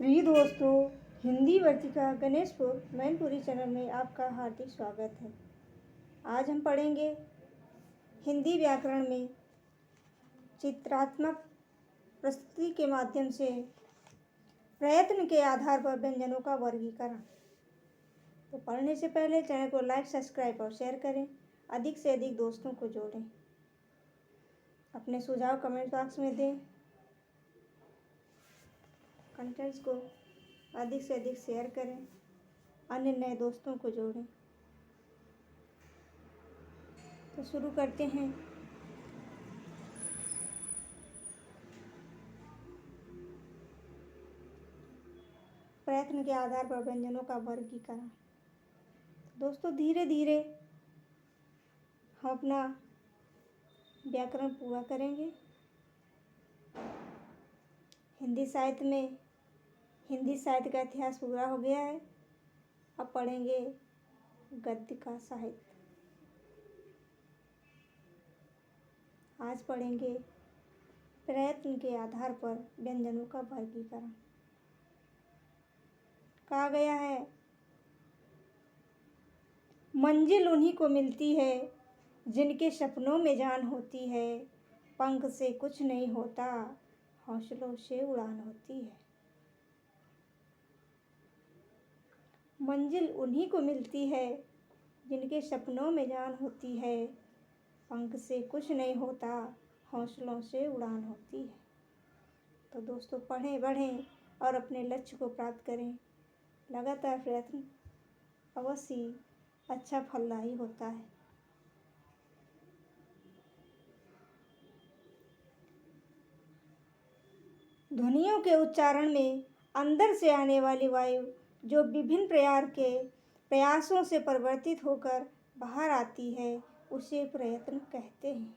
प्रिय दोस्तों, हिंदी वर्तिका गणेशपुर मैनपुरी चैनल में आपका हार्दिक स्वागत है। आज हम पढ़ेंगे हिंदी व्याकरण में चित्रात्मक प्रस्तुति के माध्यम से प्रयत्न के आधार पर व्यंजनों का वर्गीकरण। तो पढ़ने से पहले चैनल को लाइक, सब्सक्राइब और शेयर करें। अधिक से अधिक दोस्तों को जोड़ें। अपने सुझाव कमेंट बॉक्स में दें। कंटेंट्स को अधिक से अधिक शेयर करें। अन्य नए दोस्तों को जोड़ें। तो शुरू करते हैं। प्रयत्न के आधार पर व्यंजनों का वर्गीकरण। दोस्तों, धीरे धीरे हम अपना व्याकरण पूरा करेंगे। हिंदी साहित्य का इतिहास पूरा हो गया है। अब पढ़ेंगे गद्य का साहित्य। आज पढ़ेंगे प्रयत्न के आधार पर व्यंजनों का वर्गीकरण। कहा गया है, मंजिल उन्हीं को मिलती है जिनके सपनों में जान होती है। पंख से कुछ नहीं होता, हौसलों से उड़ान होती है। मंजिल उन्हीं को मिलती है जिनके सपनों में जान होती है। पंख से कुछ नहीं होता, हौसलों से उड़ान होती है। तो दोस्तों, पढ़ें, बढ़ें और अपने लक्ष्य को प्राप्त करें। लगातार प्रयत्न अवश्य ही अच्छा फलदायी होता है। ध्वनियों के उच्चारण में अंदर से आने वाली वायु जो विभिन्न प्रयासों से परिवर्तित होकर बाहर आती है, उसे प्रयत्न कहते हैं।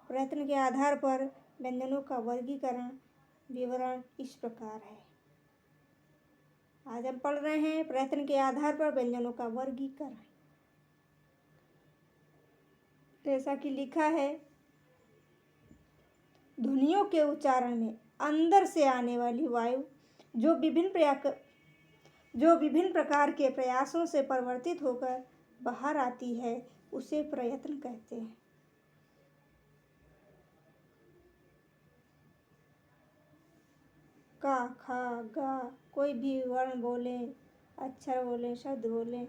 प्रयत्न के आधार पर व्यंजनों का वर्गीकरण विवरण इस प्रकार है। आज हम पढ़ रहे हैं प्रयत्न के आधार पर व्यंजनों का वर्गीकरण। जैसा कि लिखा है, ध्वनियों के उच्चारण में अंदर से आने वाली वायु जो विभिन्न प्रकार के प्रयासों से परिवर्तित होकर बाहर आती है, उसे प्रयत्न कहते हैं। का, खा, गा, कोई भी वर्ण बोलें, अक्षर बोलें, शब्द बोलें,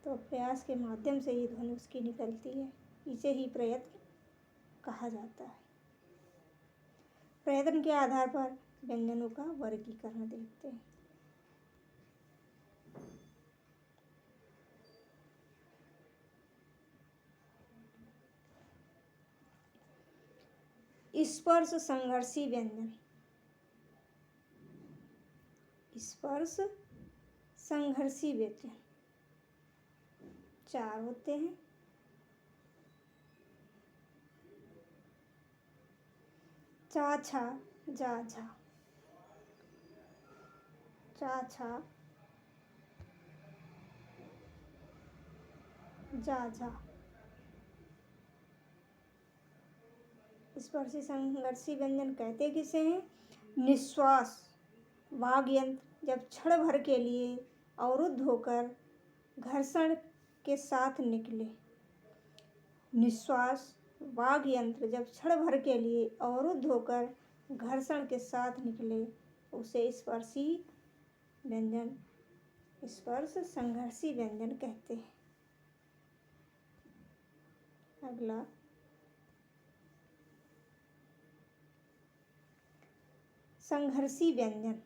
तो प्रयास के माध्यम से ही ध्वनि उसकी निकलती है। इसे ही प्रयत्न कहा जाता है। प्रयत्न के आधार पर व्यंजनों का वर्गीकरण देखते हैं। स्पर्श संघर्षी व्यंजन। स्पर्श संघर्षी व्यंजन 4 होते हैं। चा, छा, जा, झा। चा, छा, जा, झा। स्पर्शी संघर्षी व्यंजन कहते किसे हैं? निश्वास वाग्यंत्र जब क्षण भर के लिए अवरुद्ध होकर घर्षण के साथ निकले। निश्वास वाग्यंत्र जब क्षण भर के लिए अवरुद्ध होकर घर्षण के साथ निकले, उसे स्पर्शी व्यंजन, स्पर्श संघर्षी व्यंजन कहते हैं। अगला, संघर्षी व्यंजन।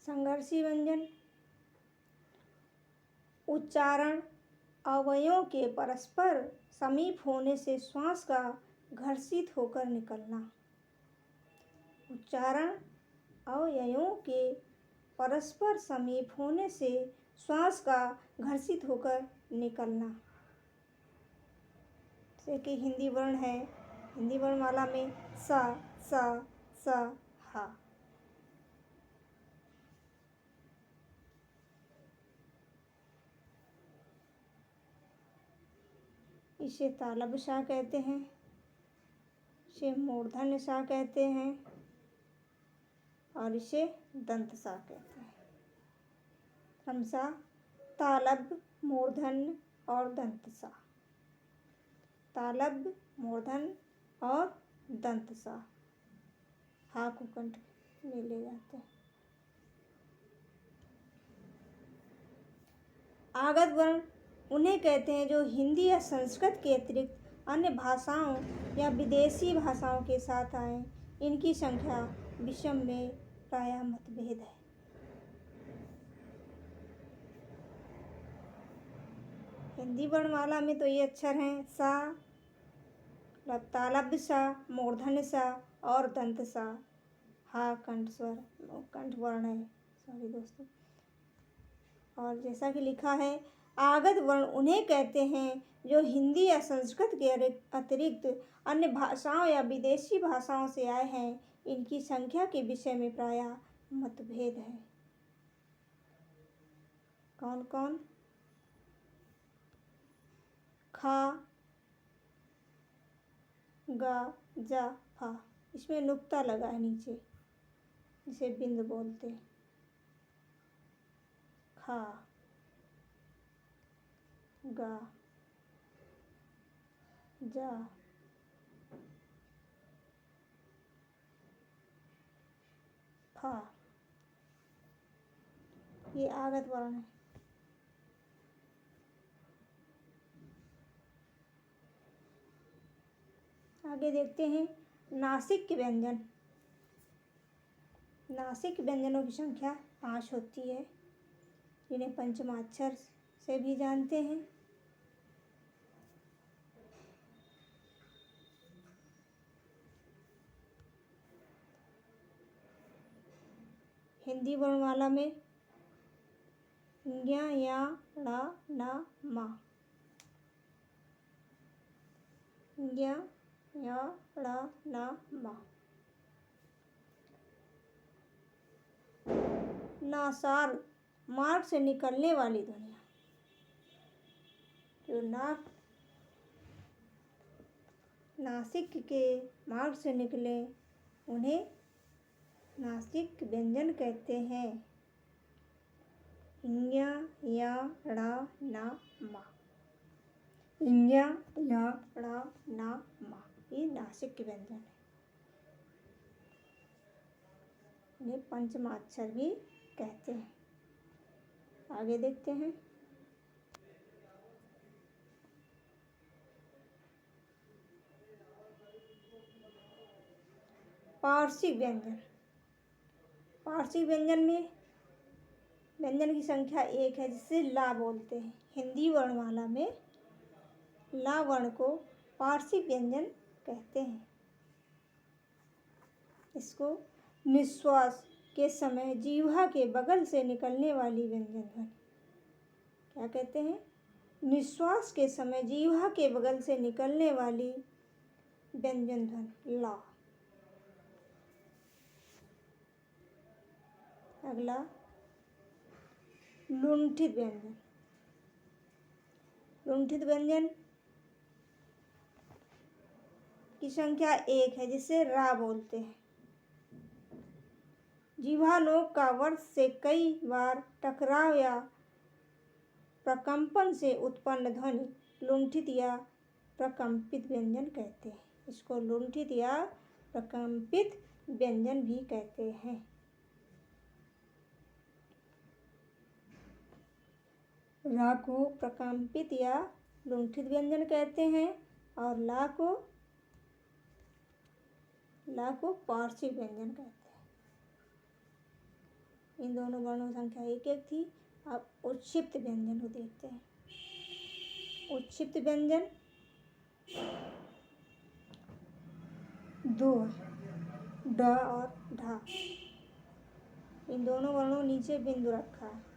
संघर्षी व्यंजन उच्चारण अवयवों के परस्पर समीप होने से श्वास का घर्षित होकर निकलना। उच्चारण अवयवों के परस्पर समीप होने से श्वास का घर्षित होकर निकलना। जैसे कि हिंदी वर्ण है, हिंदी वर्णमाला में सा, सा, सा, हा। इसे तालब सा कहते हैं, इसे मूर्धन्य सा कहते हैं और इसे दंत सा कहते हैं। क्रमशः तालब, मूर्धन्य और दंत सा। तालब, मूर्धन्य और दंत सा हा को कंठ में ले जाते हैं। आगत वर्ण उन्हें कहते हैं जो हिंदी या संस्कृत के अतिरिक्त अन्य भाषाओं या विदेशी भाषाओं के साथ आए। इनकी संख्या विषम में प्रायः मतभेद है। हिंदी वर्णमाला में तो ये अक्षर हैं सा, तालव्य सा, मूर्धन्य सा और दंत सा। हा कंठ स्वर, कंठ वर्ण है, सॉरी दोस्तों। और जैसा कि लिखा है, आगत वर्ण उन्हें कहते हैं जो हिंदी या संस्कृत के अतिरिक्त अन्य भाषाओं या विदेशी भाषाओं से आए हैं। इनकी संख्या के विषय में प्रायः मतभेद है। कौन कौन? खा, गा, जा, फा। इसमें नुक्ता लगा है नीचे, जिसे बिंद बोलते हैं। खा, गा, जा, फा। ये आगत वर्ण है। आगे देखते हैं नासिक के व्यंजन। नासिक व्यंजनों की संख्या 5 होती है, जिन्हें पंचमाक्षर से भी जानते हैं। हिंदी वर्णमाला में ज्ञ, या, ण, न, म। ज्ञ, या, ण, न, म। नासार मार्ग से निकलने वाली ध्वनियाँ, जो नासिक के मार्ग से निकले उन्हें नासिक व्यंजन कहते हैं। ज्ञ, या, ण, न, म। ज्ञ, या, ण, न, म। ये नासिक व्यंजन है। इन्हें पंचमाक्षर भी कहते हैं। आगे देखते हैं। पार्श्विक व्यंजन। पार्श्विक व्यंजन में व्यंजन की संख्या 1 है, जिसे ला बोलते हैं। हिंदी वर्णमाला में ला वर्ण को पार्श्विक व्यंजन कहते हैं। इसको निश्वास के समय जीवा के बगल से निकलने वाली व्यंजन ध्वनि क्या कहते हैं? निश्वास के समय जीवा के बगल से निकलने वाली व्यंजन ध्वनि ला। अगला लुंठित व्यंजन। लुंठित व्यंजन की संख्या 1 है, जिसे रा बोलते हैं। जिह्वा नोक का वर्ष से कई बार टकराव या प्रकंपन से उत्पन्न ध्वनि लुंठित या प्रकंपित व्यंजन कहते हैं। इसको लुंठित या प्रकंपित व्यंजन भी कहते हैं। रा को प्रकंपित या लुंठित व्यंजन कहते हैं और ला को पार्श्विक व्यंजन कहते हैं। इन दोनों वर्णों की संख्या 1-1 थी। अब उत्क्षिप्त व्यंजन को देखते हैं। उत्क्षिप्त व्यंजन 2 ड और ढा। इन दोनों वर्णों नीचे बिंदु रखा है।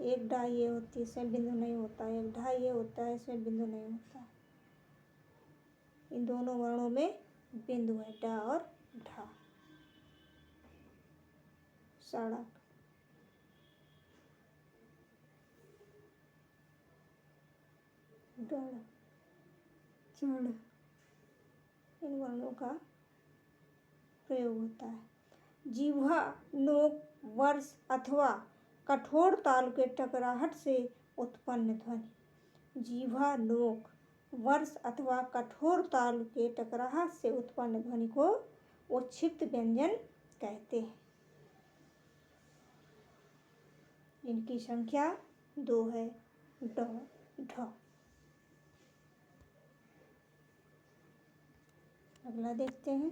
एक ढा ये होती है, इसमें बिंदु नहीं होता। एक ढा ये होता है, इसमें बिंदु नहीं होता। इन दोनों वर्णों में बिंदु है, ड और ढा। सड़क, गण, चढ़, इन वर्णों का प्रयोग होता है। जिह्वा, नोक, वर्ष अथवा कठोर तालु के टकराहट से उत्पन्न ध्वनि। जिह्वा, नोक, वर्ष अथवा कठोर तालु के टकराहट से उत्पन्न ध्वनि को उच्छिप्त व्यंजन कहते हैं। इनकी संख्या 2 है। ड, ढ। अगला देखते हैं।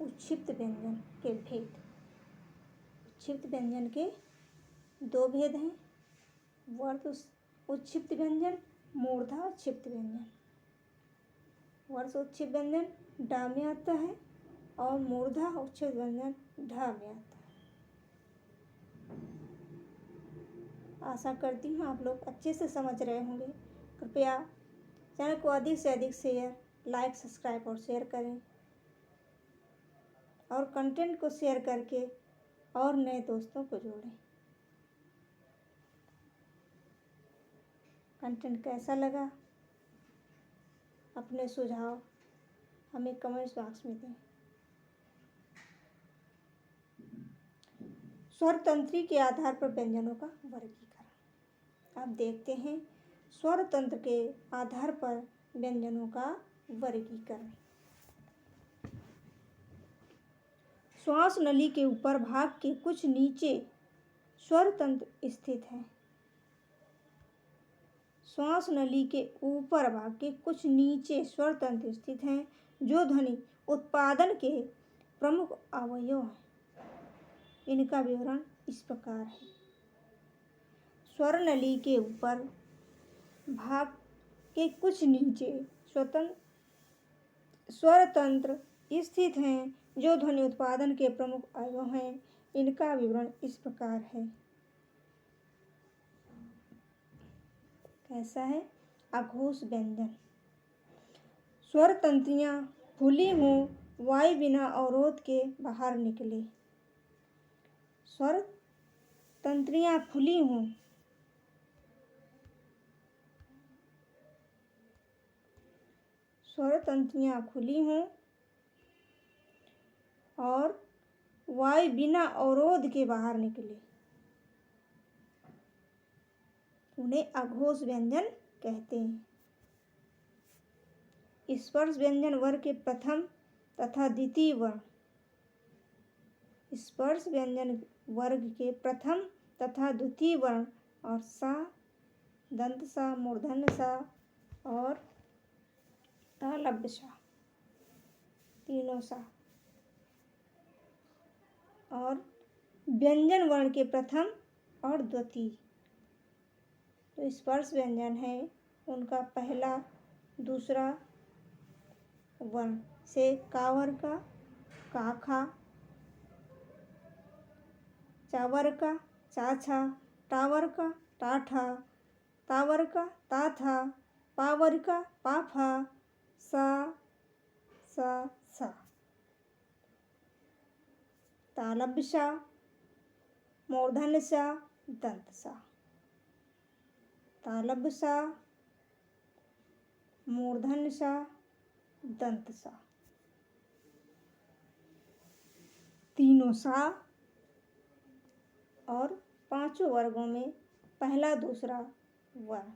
उच्छिप्त व्यंजन के भेद। उच्छिप्त व्यंजन के 2 भेद हैं। वर्ध उच्छिप्त व्यंजन, मूर्धा उच्छिप्त व्यंजन। वर्ष उच्छिप्त व्यंजन डा में आता है और मूर्धा उच्छिप्त व्यंजन ढा में आता है। आशा करती हूँ आप लोग अच्छे से समझ रहे होंगे। कृपया चैनल को अधिक से अधिक शेयर, लाइक, सब्सक्राइब और शेयर करें और कंटेंट को शेयर करके और नए दोस्तों को जोड़ें। कंटेंट कैसा लगा, अपने सुझाव हमें कमेंट्स बॉक्स में दें। स्वर तंत्री के आधार पर व्यंजनों का वर्गीकरण। अब देखते हैं स्वर तंत्र के आधार पर व्यंजनों का वर्गीकरण। श्वास नली के ऊपर भाग के कुछ नीचे स्वर तंत्र स्थित है। श्वास नली के ऊपर भाग के कुछ नीचे स्वर तंत्र स्थित हैं, जो ध्वनि उत्पादन के प्रमुख अवयव हैं। इनका विवरण इस प्रकार है। स्वर नली के ऊपर भाग के कुछ नीचे स्वर तंत्र स्थित हैं, जो ध्वनि उत्पादन के प्रमुख अवयव हैं। इनका विवरण इस प्रकार है। कैसा है? अघोष व्यंजन। स्वर तंत्रियां फूली हों, वायु बिना अवरोध के बाहर निकले। स्वर तंत्रियां फूली हों, स्वर तंत्रियां खुली हों और वायु बिना अवरोध के बाहर निकले, उन्हें अघोष व्यंजन कहते हैं। स्पर्श व्यंजन वर्ग के प्रथम तथा द्वितीय वर्ण। स्पर्श व्यंजन वर्ग के प्रथम तथा द्वितीय वर्ण और सा, दंत सा, मूर्धन्य सा और तालव्य सा, तीनों सा। और व्यंजन वर्ण के प्रथम और द्वितीय। तो स्पर्श व्यंजन है उनका पहला, दूसरा वर्ण से कावर का, काखा, चावर का, चाछा, टावर का, टाठा, तावर का, ताथा, पावर का, पाफा, सा, सा। तालव्य सा, मूर्धन्य सा, दंत सा। तालव्य सा, मूर्धन्य सा, दंत सा, तीनों सा। और पांचों वर्गों में पहला, दूसरा वर्ण।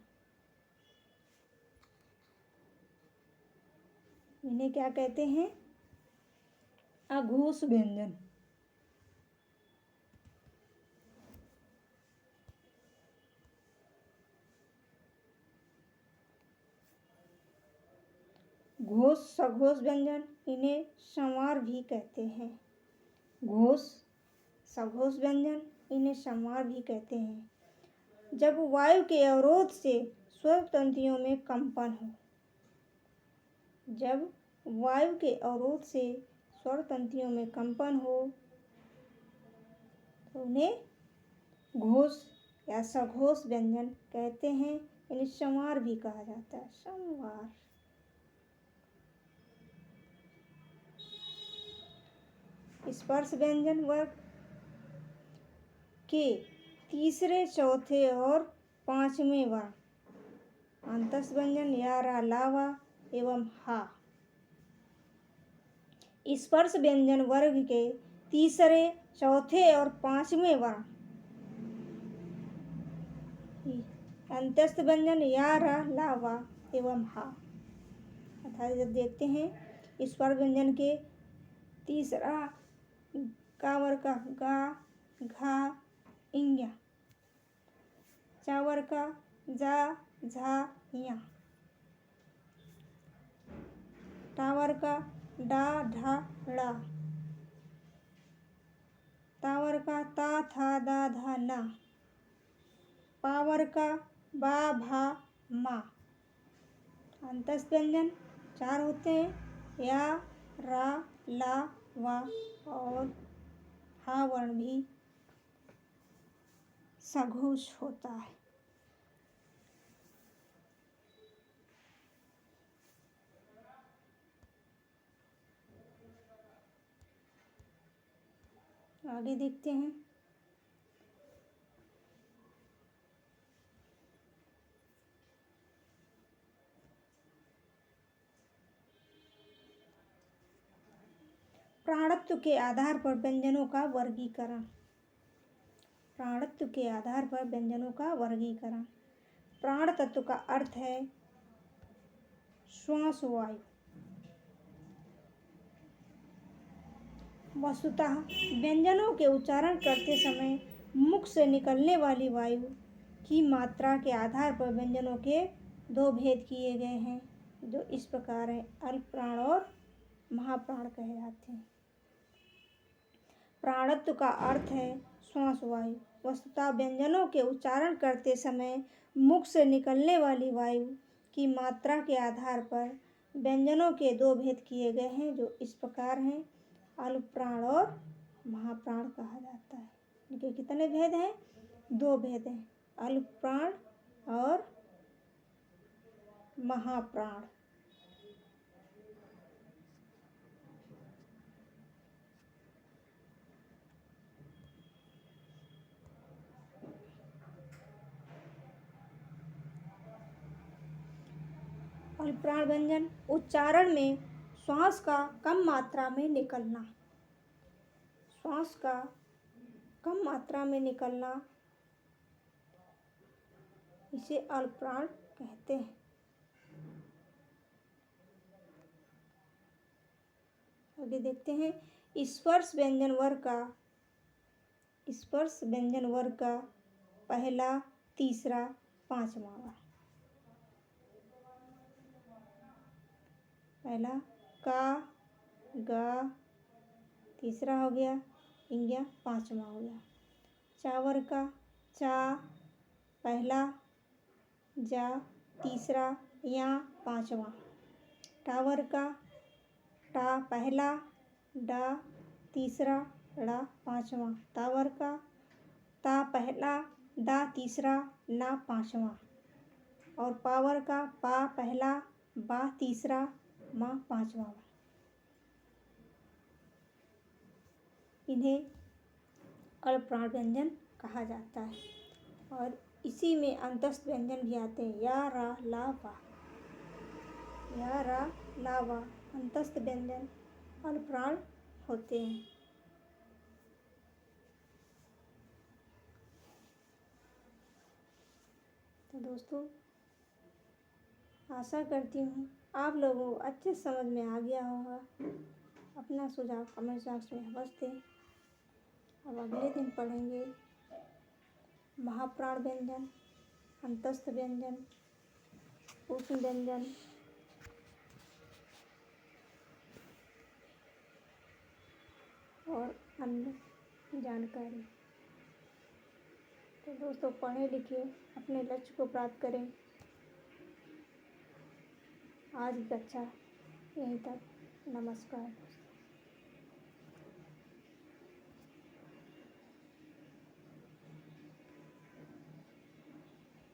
इन्हें क्या कहते हैं? अघोष व्यंजन। घोष, सघोष व्यंजन, इन्हें संवार भी कहते हैं। घोष, सघोष व्यंजन, इन्हें संवार भी कहते हैं। जब वायु के अवरोध से स्वर तंत्रियों में कंपन हो। जब वायु के अवरोध से स्वर तंत्रियों में कंपन हो तो उन्हें घोष या सघोष व्यंजन कहते हैं। इन्हें संवार भी कहा जाता है। संवार। स्पर्श व्यंजन वर्ग के तीसरे, चौथे और पांचवें वर्ण अंतस्थ व्यंजन या, रा, लावा एवं हा। स्पर्श व्यंजन वर्ग के तीसरे, चौथे और पांचवें वर्ण अंतस्थ व्यंजन या, रा, लावा एवं हा। अर्थात जब देखते हैं स्वर व्यंजन के तीसरा का वर्ग का गा, घा, इंग्या, चा वर्ग का जा, झा, या, टा वर्ग का डा, ढा, ड़ा, ता वर्ग का ता, था, दा, धा, ना, पा वर्ग का बा, भा, मा। अंतस्थ व्यंजन 4 होते हैं या, रा, ला, वा और हा वर्ण भी सघोष होता है। आगे देखते हैं। प्राणत्व के आधार पर व्यंजनों का वर्गीकरण। प्राणत्व के आधार पर व्यंजनों का वर्गीकरण। प्राण तत्व का अर्थ है श्वास वायु। वस्तुतः व्यंजनों के उच्चारण करते समय मुख से निकलने वाली वायु की मात्रा के आधार पर व्यंजनों के 2 भेद किए गए हैं, जो इस प्रकार है। अल्प प्राण और महाप्राण कहे जाते हैं। प्राणत्व का अर्थ है श्वास वायु। वस्तुतः व्यंजनों के उच्चारण करते समय मुख से निकलने वाली वायु की मात्रा के आधार पर व्यंजनों के 2 भेद किए गए हैं, जो इस प्रकार हैं। अल्प प्राण और महाप्राण कहा जाता है। इनके कितने भेद हैं? 2 भेद हैं, अल्प प्राण और महाप्राण। अल्प प्राण व्यंजन उच्चारण में श्वास का कम मात्रा में निकलना। श्वास का कम मात्रा में निकलना, इसे अल्प प्राण कहते हैं। आगे देखते हैं स्पर्श व्यंजन वर्ग का पहला, तीसरा, पांचवा वर्ण। पहला का, गा, तीसरा हो गया इंग्या, पांचवा हो गया। चा वर्ग का चा, पहला, जा, तीसरा, या, पांचवा। टा वर्ग का टा, पहला, डा, तीसरा, ड़ा, पांचवा। ता वर्ग का ता, पहला, डा, तीसरा, ना, पांचवा। और पा वर्ग का पा, पहला, बा, तीसरा, मा, पांचवा। इन्हें अल्प प्राण व्यंजन कहा जाता है। और इसी में अंतस्थ व्यंजन भी आते हैं या, रा, ला, वा। या, रा, ला, वा अंतस्थ व्यंजन अल्प प्राण होते हैं। तो दोस्तों, आशा करती हूँ आप लोगों को अच्छे समझ में आ गया होगा। अपना सुझाव कमेंट बॉक्स में अवश्य दें। अब अगले दिन पढ़ेंगे महाप्राण व्यंजन, अंतस्थ व्यंजन, ऊष्म व्यंजन और अन्य जानकारी। तो दोस्तों, पढ़ें लिखें, अपने लक्ष्य को प्राप्त करें। आज की कक्षा यहीं तक। नमस्कार।